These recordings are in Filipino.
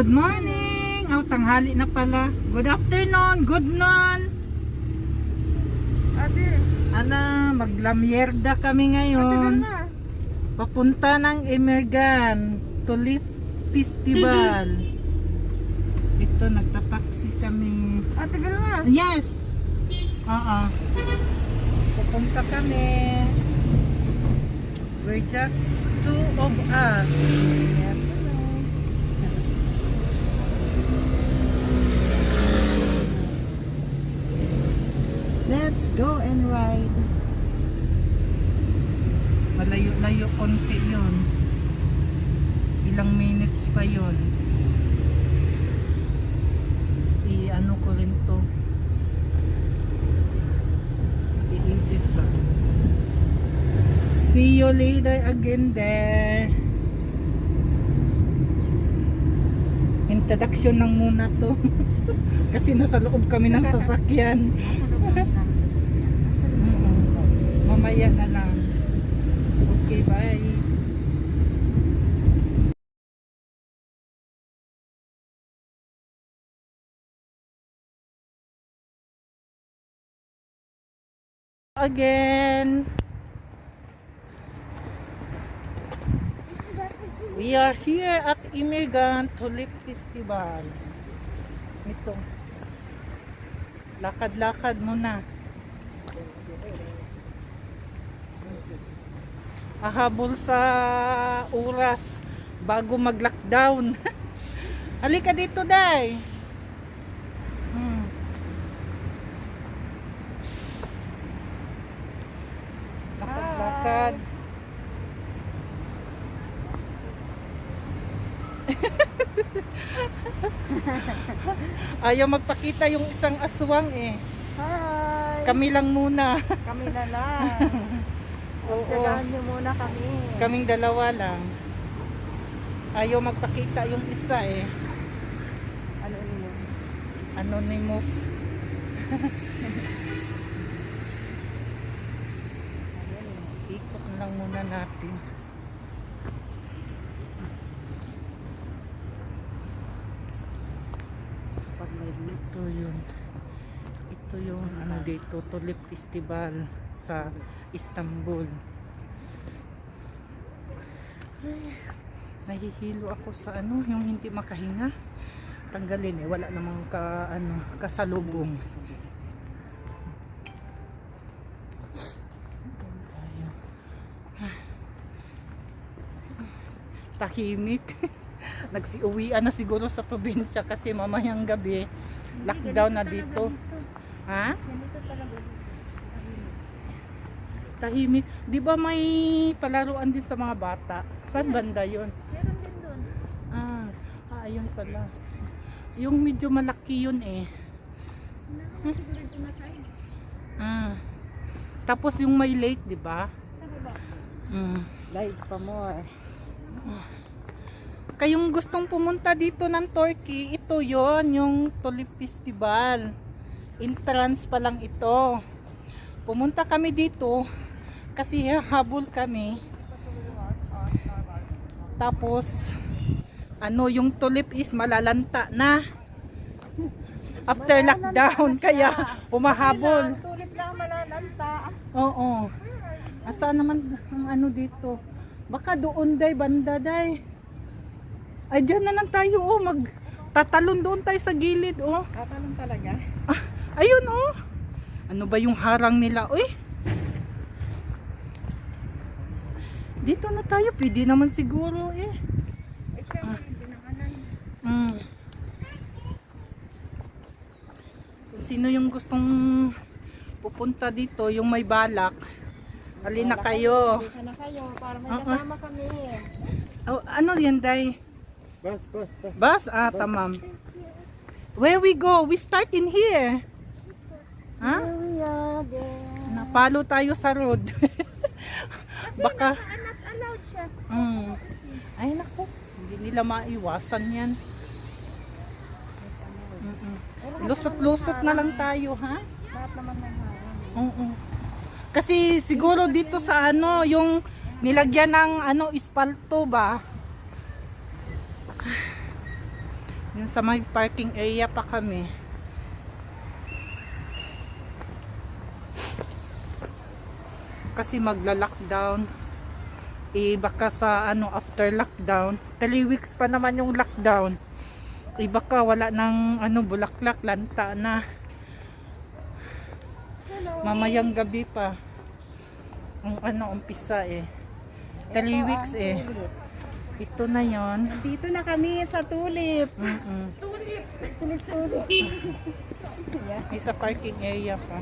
Good morning! Tanghali na pala. Good afternoon, good noon. Ate, Maglamyerda kami ngayon. Papunta ng Emirgan, Tulip Festival. Ito, nagtapaksi kami. ate gano'n na. Yes! Papunta kami. We're just two of us. Yes, hello. Let's go and ride. Malayo-layo konti yun. Ilang minutes pa yun. I-ano ko rin to. I-edit ba? See you later again there. Introduction lang muna to. Kasi nasa loob kami ng sasakyan. Mamaya na lang. Okay, bye. Again. We are here at Imirgan Tulip Festival. Ito. Lakad-lakad muna. Ahabol sa oras bago mag-lockdown. Halika dito, Day. Lakad-lakad. Ayaw magpakita yung isang aswang eh. Hi! Kami lang muna. Kami na lang. Oo. Tsagaan niyo muna kami. Kaming dalawa lang. Ayaw magpakita yung isa eh. Anonymous. Anonymous. Ikot lang muna natin. Pag may ito yun. Ito yung ano dito, Tulip Festival sa Istanbul. Ay, nahihilo ako sa ano, yung hindi makahinga. Tanggalin eh, wala namang kasalubong. Tahimik. Nagsiuwian na siguro sa probinsya kasi mamayang gabi lockdown na dito. Ha? Ganito talaga. Tahimik. Di ba may palaruan din sa mga bata? Saan banda yun? Meron din doon. Ayun pala. Yung medyo malaki yun eh. Siguro ito na tayo. Tapos yung may lake, di ba? Saan ba? Like pa more. Kayong gustong pumunta dito ng Turkey, ito yon yung Tulip Festival. Entrance pa lang ito. Pumunta kami dito kasi habol kami. Tapos yung tulip is malalanta na after lockdown kaya humahabol. Tulip lang malalanta. Oo. Asa naman ang ano dito? Baka doon day, banda day. Ay, dyan na lang tayo magtatalon doon tayo sa gilid Tatalon talaga? Ayun ano ba yung harang nila dito na tayo, pwede naman siguro Sino yung gustong pupunta dito, yung may balak, halina kayo. Halika na kayo para may kasama kami. Ano yan day? Bus. Tamam. Where we go? We start in here. Ha? Here we are again. Napalo tayo sa road. Baka Not allowed siya. ay naku, hindi nila maiwasan yan. Lusot-lusot na lang tayo, ha? Lahat naman ng Oo. Kasi siguro dito sa yung nilagyan ng ispalto ba? Yung sa may parking area pa kami. Kasi magla-lockdown. Baka sa after lockdown, 3 weeks pa naman yung lockdown. Baka wala ng bulaklak, lanta na. Mamayang gabi pa. Ang umpisa 3 weeks Ito na yon. Dito na kami sa Tulip. Tulip. Tulip. May sa parking area pa.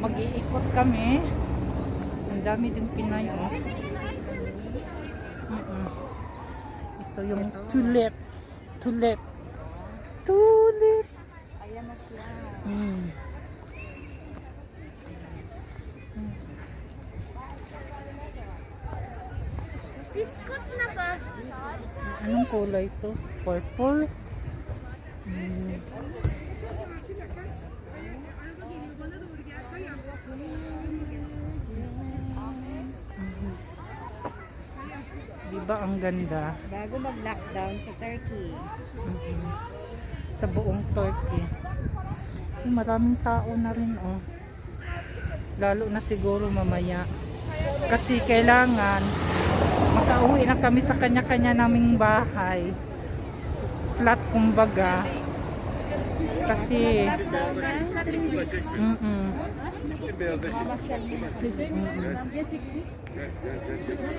Mag-iikot kami. Ang dami din Pinay. Ito yung tulip. Tulip. Tulip. Ayan na siya. Biskot na ba? Anong kulay ito? Purple? Diba ang ganda? Bago mag-lockdown sa Turkey. Sa buong Turkey. Maraming tao na rin lalo na siguro mamaya kasi kailangan makauwi na kami sa kanya-kanya naming bahay, flat kumbaga, kasi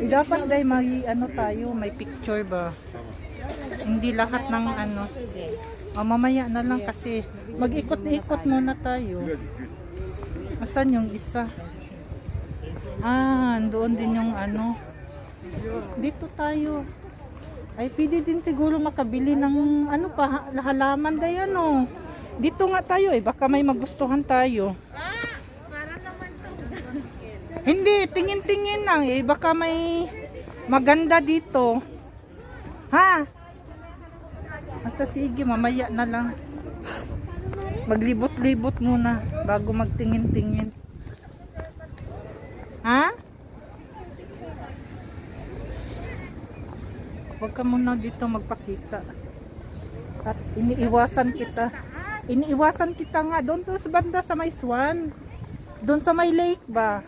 dapat dahil may tayo, may picture ba, hindi lahat ng mamaya na lang kasi mag-ikot-ikot muna tayo. Asan yung isa? Doon din yung dito tayo. Ay pwede din siguro makabili ng halaman dayon dito nga tayo baka may magustuhan tayo. Para naman to. Hindi, tingin-tingin lang baka may maganda dito. Sige, mamaya na lang. Maglibot-libot muna bago magtingin-tingin. Huwag ka muna dito magpakita. At iniiwasan kita nga doon sa banda sa may Swan. Doon sa may lake ba?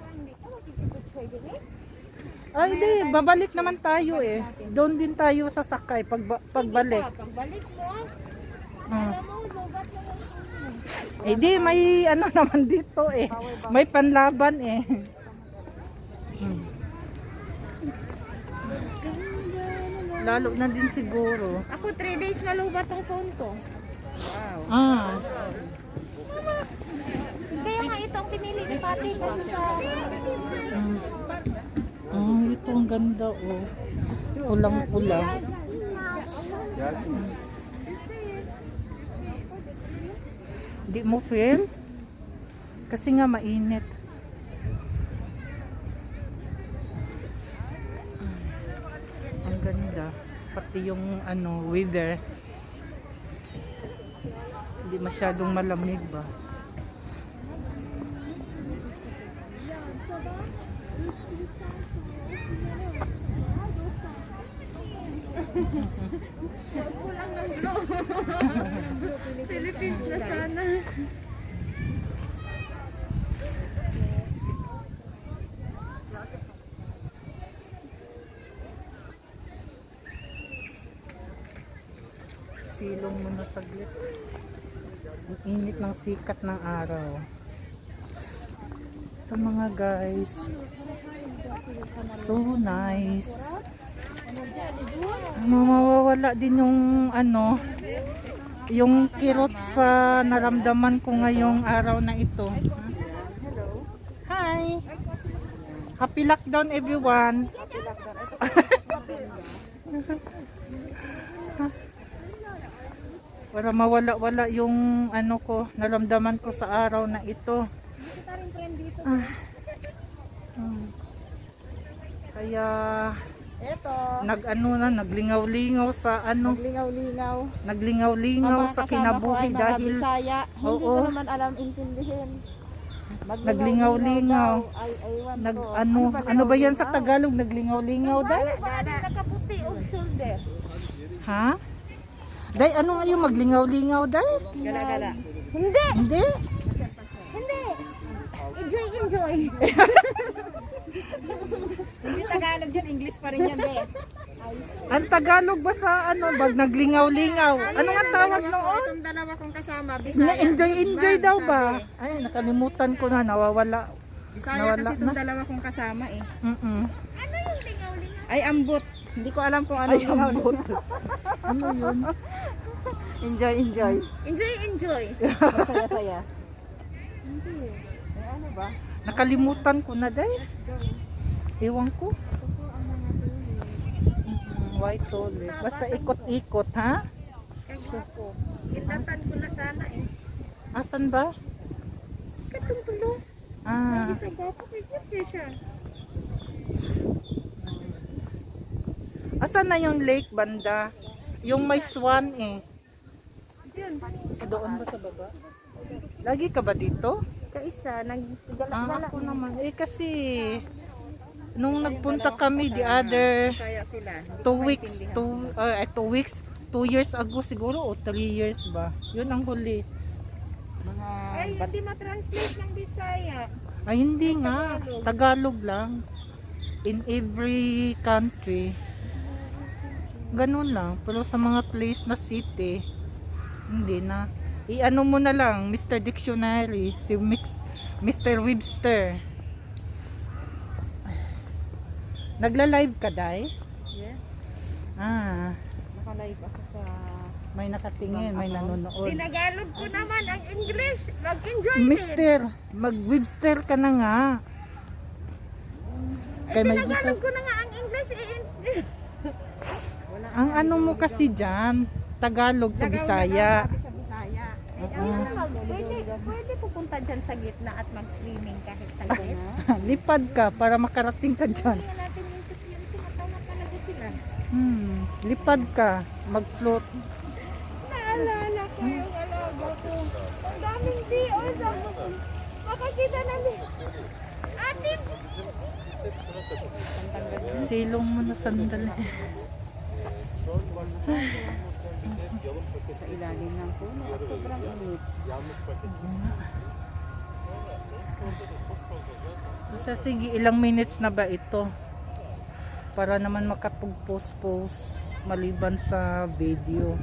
Ay di, babalik naman tayo Doon din tayo sasakay pagbalik. Pagbalik mo. Di, may naman dito May panlaban Lalo na din siguro. Ako 3 days na lubat tong phone ko. Wow. Kaya nga itong pinili ni Pati kasi sa ito ang ganda Pulang-pula. Di mo feel? Kasi nga mainit. Ang ganda. Pati yung weather. Hindi masyadong malamig ba? Philippines na sana. Silong muna saglit. Ang init ng sikat ng araw. Ito mga guys. So nice. Mawawala din yung yung kirot sa naramdaman ko ngayong araw na ito. Hi! Happy lockdown everyone! Para mawala-wala yung naramdaman ko sa araw na ito. Kaya naglingaw-lingaw sa Naglingaw-lingaw sa kinabuhi dahil hindi ko naman alam intindihin. Naglingaw-lingaw. Ano ba yan sa Tagalog? Naglingaw-lingaw dahil? Nakaputi o shoulder. Ha? Day, ano nga yung maglingaw-lingaw, Day? Gala-gala. Hindi! Hindi? Hindi! Enjoy, enjoy! Hindi Tagalog yun, English pa rin yan, be. Ang Tagalog ba sa ano, bag naglingaw-lingaw? Ano nga tawag noon? Itong dalawa kong kasama, Bisaya. Na-enjoy daw ba? Ay, nakalimutan ko na, nawawala. Bisaya Nawala kasi itong na. dalawa kong kasama eh. Ano yung lingaw-lingaw? Ay, ambot. Hindi ko alam kung ano Ay, ambot. Ano yun? Enjoy, enjoy. Enjoy, enjoy. Masaya-saya. Hindi. Ay, ano ba? Nakalimutan ko na, Day. Ewan ko. White tulip. Basta ikot-ikot, ha? Kasi ko. Itatan ko na sana eh. Asan ba? Katong tulo. Ah, Isa ba ako kay siya? asan na yung lake banda? Yung may swan eh. Yun. Doon ba sa baba? Lagi ka ba dito? Kaisa, Ah, naggalak-galak. ako naman. Eh kasi, nung nagpunta kami the other Masaya sila. 2 weeks, 2 weeks, 2 years ago siguro o 3 years ba? Yun ang huli. Mga ay, hindi ma-translate ng Bisaya. Ay hindi nga, Tagalog lang. In every country. Ganun lang. Pero sa mga place na city, hindi na. I-ano mo na lang, Mr. Dictionary, si Mr. Webster. Nagla-live ka, Day? Yes. Ah, Naka-live ako sa may nakatingin, may nanonood. Tinagalog ko naman ang English. Mag-enjoy Mister, mag-Webster ka na nga. Kay may bisa. Tinagalog ko na nga ang English. Ang ano mo kasi dyan, Tagalog to Bisaya. Sa Bisaya. Pwede pupunta dyan sa gitna at mag-swimming kahit sa gitna. Lipad ka para makarating ka dyan. Hindi natin yung security. Matawa talaga sila. Lipad ka, mag-float. Naalala ko yung alaga ko. Ang daming D.O. Makakita namin. Ate! Silong mo na sandali. Sa ilalim ng puno at sobrang init. Basta sige, ilang minutes na ba ito? Para naman makapag-post maliban sa video.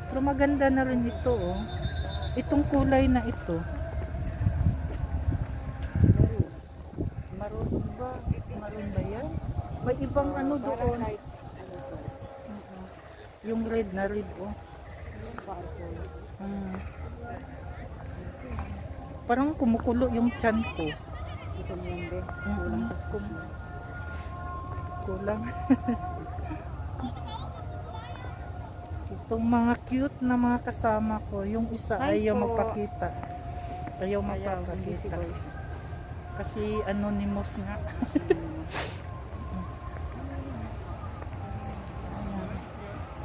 Pero maganda na rin ito, oh. Itong kulay na ito. Maroon ba? Maroon ba yan? May ibang ano doon. Yung red na red, oh. Parang kumukulo yung tiyan ko. Ito niyan din. Kulang. Itong mga cute na mga kasama ko, yung isa Hi ayaw po. magpakita. Ayaw magpapakita. Kasi anonymous nga.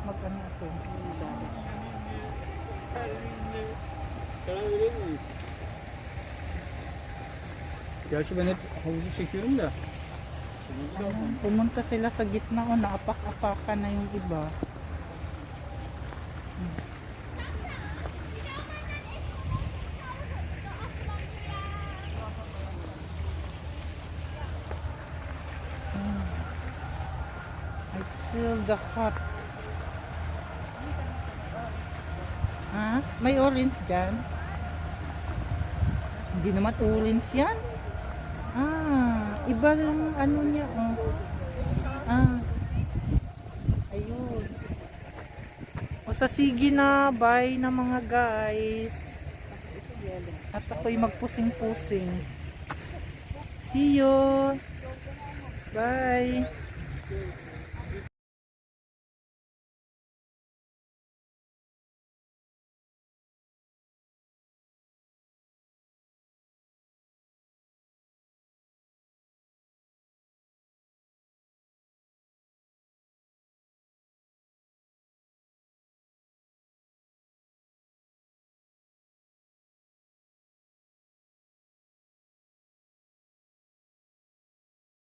Mag-ano ako. Gerçi ben hep havuzu çekiyorum da. Pumunta sila sa gitna, o naapak-apakan na yung iba. I feel the hot. Ha? May orange dyan? Hindi naman orange yan. Iba yung ano niya, oh. Ayun. O sa sige na, bye na mga guys. At ako'y magpusing-pusing. See you. Bye.